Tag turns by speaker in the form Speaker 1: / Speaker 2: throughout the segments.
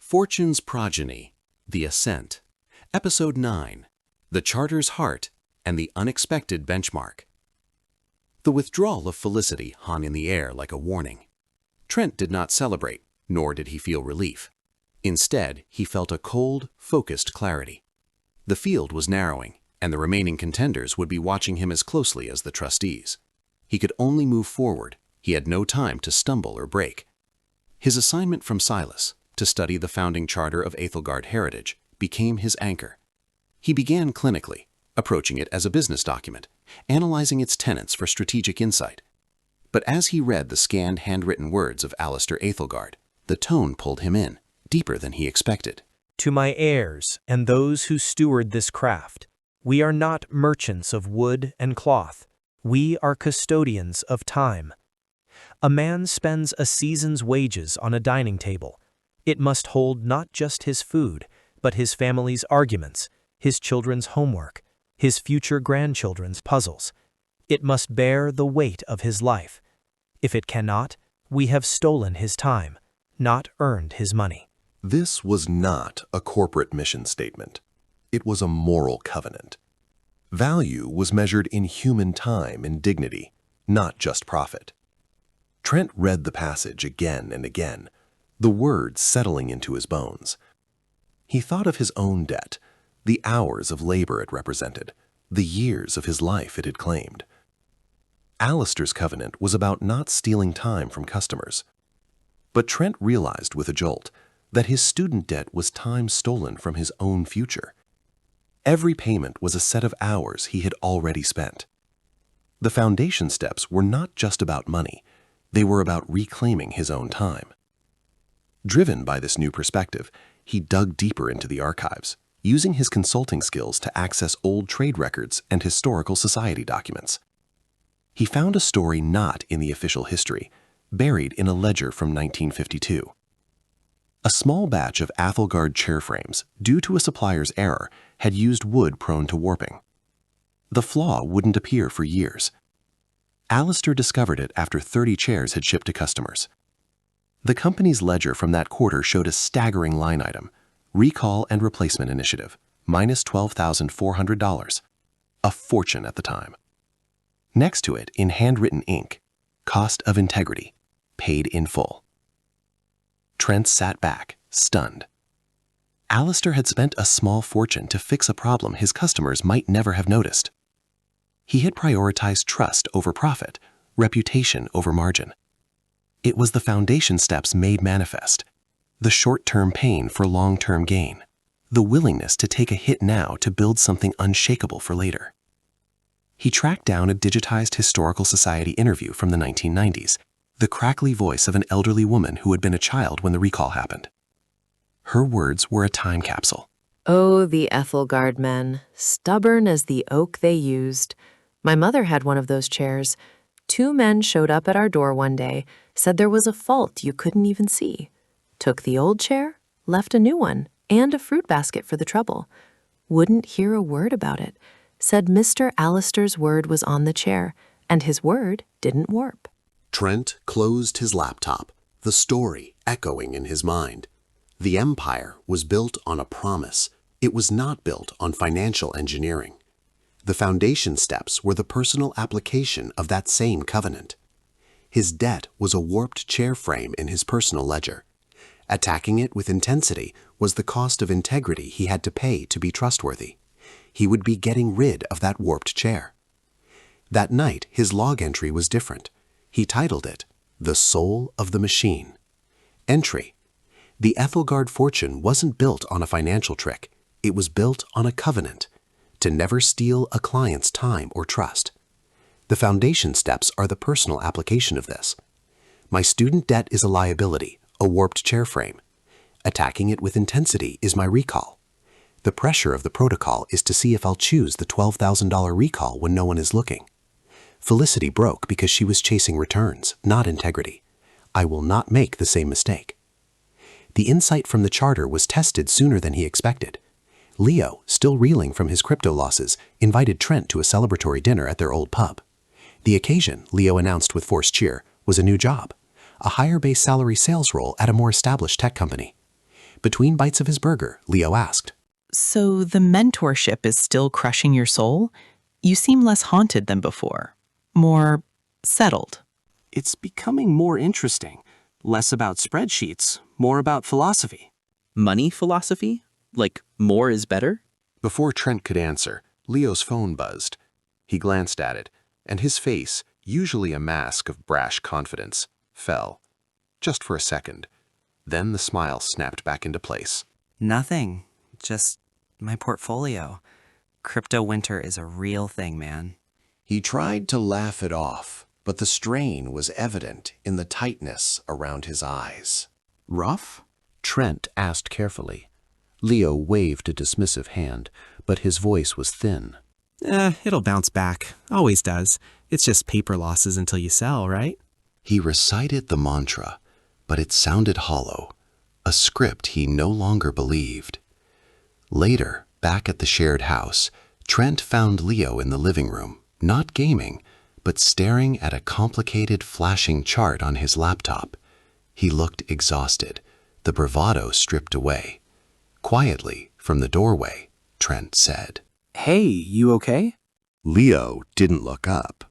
Speaker 1: Fortune's Progeny, The Ascent, Episode 9, The Charter's Heart and the Unexpected Benchmark. The withdrawal of Felicity hung in the air like a warning. Trent did not celebrate, nor did he feel relief. Instead, he felt a cold, focused clarity. The field was narrowing, and the remaining contenders would be watching him as closely as the trustees. He could only move forward. He had no time to stumble or break. His assignment from Silas, to study the founding charter of Aethelgard heritage, became his anchor. He began clinically, approaching it as a business document, analyzing its tenets for strategic insight. But as he read the scanned handwritten words of Alistair Aethelgard, the tone pulled him in, deeper than he expected.
Speaker 2: To my heirs and those who steward this craft, we are not merchants of wood and cloth. We are custodians of time. A man spends a season's wages on a dining table. It must hold not just his food, but his family's arguments, his children's homework, his future grandchildren's puzzles. It must bear the weight of his life. If it cannot, we have stolen his time, not earned his money.
Speaker 3: This was not a corporate mission statement. It was a moral covenant. Value was measured in human time and dignity, not just profit. Trent read the passage again and again, the words settling into his bones. He thought of his own debt, the hours of labor it represented, the years of his life it had claimed. Alistair's covenant was about not stealing time from customers. But Trent realized with a jolt that his student debt was time stolen from his own future. Every payment was a set of hours he had already spent. The foundation steps were not just about money. They were about reclaiming his own time. Driven by this new perspective, he dug deeper into the archives, using his consulting skills to access old trade records and historical society documents. He found a story not in the official history, buried in a ledger from 1952. A small batch of Aethelgard chair frames, due to a supplier's error, had used wood prone to warping. The flaw wouldn't appear for years. Alistair discovered it after 30 chairs had shipped to customers. The company's ledger from that quarter showed a staggering line item, recall and replacement initiative, minus $12,400, a fortune at the time. Next to it, in handwritten ink, cost of integrity, paid in full. Trent sat back, stunned. Alistair had spent a small fortune to fix a problem his customers might never have noticed. He had prioritized trust over profit, reputation over margin. It was the foundation steps made manifest, the short-term pain for long-term gain, the willingness to take a hit now to build something unshakable for later. He tracked down a digitized historical society interview from the 1990s, the crackly voice of an elderly woman who had been a child when the recall happened. Her words were a time capsule.
Speaker 4: Oh, the Aethelgard men, stubborn as the oak they used. My mother had one of those chairs. 2 men showed up at our door one day, said there was a fault you couldn't even see. Took the old chair, left a new one, and a fruit basket for the trouble. Wouldn't hear a word about it. Said Mr. Alistair's word was on the chair, and his word didn't warp.
Speaker 1: Trent closed his laptop, the story echoing in his mind. The empire was built on a promise. It was not built on financial engineering. The foundation steps were the personal application of that same covenant. His debt was a warped chair frame in his personal ledger. Attacking it with intensity was the cost of integrity he had to pay to be trustworthy. He would be getting rid of that warped chair. That night, his log entry was different. He titled it, The Soul of the Machine. Entry: the Aethelgard fortune wasn't built on a financial trick. It was built on a covenant to never steal a client's time or trust. The foundation steps are the personal application of this. My student debt is a liability, a warped chair frame. Attacking it with intensity is my recall. The pressure of the protocol is to see if I'll choose the $12,000 recall when no one is looking. Felicity broke because she was chasing returns, not integrity. I will not make the same mistake. The insight from the charter was tested sooner than he expected. Leo, still reeling from his crypto losses, invited Trent to a celebratory dinner at their old pub. The occasion, Leo announced with forced cheer, was a new job, a higher base salary sales role at a more established tech company. Between bites of his burger, Leo asked,
Speaker 5: So the mentorship is still crushing your soul? You seem less haunted than before. More settled.
Speaker 6: It's becoming more interesting. Less about spreadsheets, more about philosophy.
Speaker 7: Money philosophy? Like more is better?
Speaker 3: Before Trent could answer, Leo's phone buzzed. He glanced at it, and his face, usually a mask of brash confidence, fell. Just for a second. Then the smile snapped back into place.
Speaker 6: Nothing. Just my portfolio. Crypto winter is a real thing, man.
Speaker 1: He tried to laugh it off, but the strain was evident in the tightness around his eyes.
Speaker 8: Rough? Trent asked carefully. Leo waved a dismissive hand, but his voice was thin.
Speaker 9: It'll bounce back. Always does. It's just paper losses until you sell, right?
Speaker 1: He recited the mantra, but it sounded hollow, a script he no longer believed. Later, back at the shared house, Trent found Leo in the living room, not gaming, but staring at a complicated flashing chart on his laptop. He looked exhausted, the bravado stripped away. Quietly, from the doorway, Trent said,
Speaker 6: Hey, you okay?
Speaker 8: Leo didn't look up.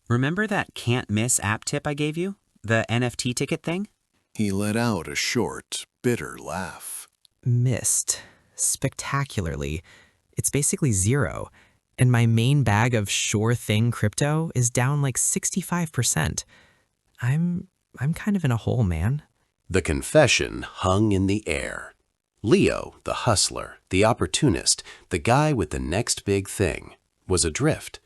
Speaker 6: Remember that can't miss app tip I gave you? The NFT ticket thing?
Speaker 10: He let out a short, bitter laugh.
Speaker 9: Missed. Spectacularly. It's basically zero. And my main bag of sure thing crypto is down like 65%. I'm kind of in a hole, man.
Speaker 1: The confession hung in the air. Leo, the hustler, the opportunist, the guy with the next big thing, was adrift.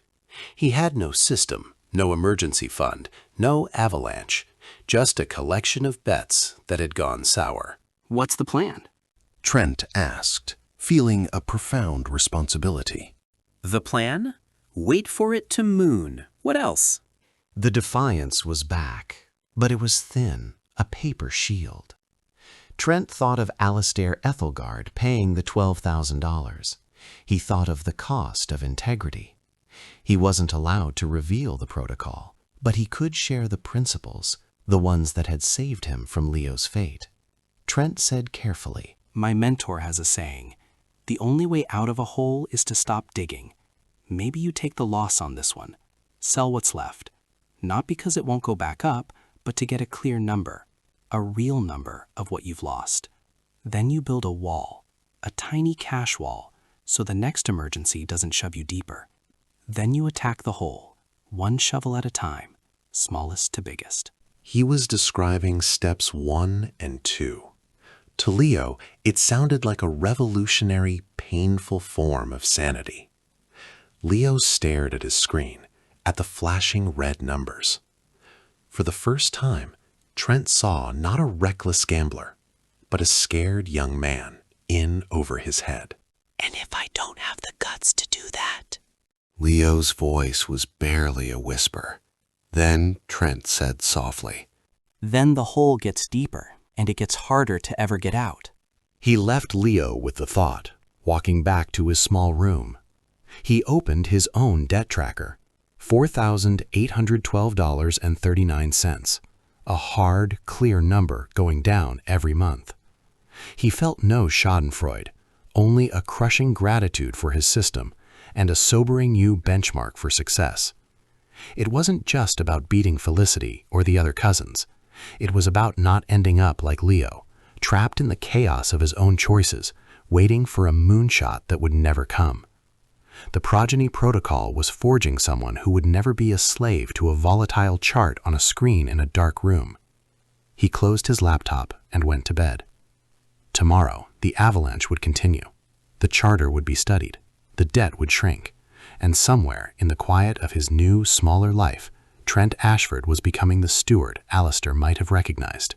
Speaker 1: He had no system, no emergency fund, no avalanche, just a collection of bets that had gone sour.
Speaker 6: What's the plan?
Speaker 3: Trent asked, feeling a profound responsibility.
Speaker 6: The plan? Wait for it to moon. What else?
Speaker 1: The defiance was back, but it was thin, a paper shield. Trent thought of Alistair Aethelgard paying the $12,000. He thought of the cost of integrity. He wasn't allowed to reveal the protocol, but he could share the principles, the ones that had saved him from Leo's fate. Trent said carefully,
Speaker 6: My mentor has a saying, the only way out of a hole is to stop digging. Maybe you take the loss on this one. Sell what's left. Not because it won't go back up, but to get a clear number, a real number of what you've lost. Then you build a wall, a tiny cash wall, so the next emergency doesn't shove you deeper. Then you attack the hole, one shovel at a time, smallest to biggest.
Speaker 3: He was describing steps 1 and 2. To Leo, it sounded like a revolutionary, painful form of sanity. Leo stared at his screen, at the flashing red numbers. For the first time, Trent saw not a reckless gambler, but a scared young man in over his head.
Speaker 6: And if I don't have the guts to do that?
Speaker 1: Leo's voice was barely a whisper. Then Trent said softly,
Speaker 6: Then the hole gets deeper, and it gets harder to ever get out.
Speaker 1: He left Leo with the thought, walking back to his small room. He opened his own debt tracker, $4,812.39, a hard, clear number going down every month. He felt no schadenfreude, only a crushing gratitude for his system and a sobering new benchmark for success. It wasn't just about beating Felicity or the other cousins. It was about not ending up like Leo, trapped in the chaos of his own choices, waiting for a moonshot that would never come. The Progeny protocol was forging someone who would never be a slave to a volatile chart on a screen in a dark room. He closed his laptop and went to bed. Tomorrow, the avalanche would continue. The charter would be studied. The debt would shrink. And somewhere in the quiet of his new, smaller life, Trent Ashford was becoming the steward Alistair might have recognized.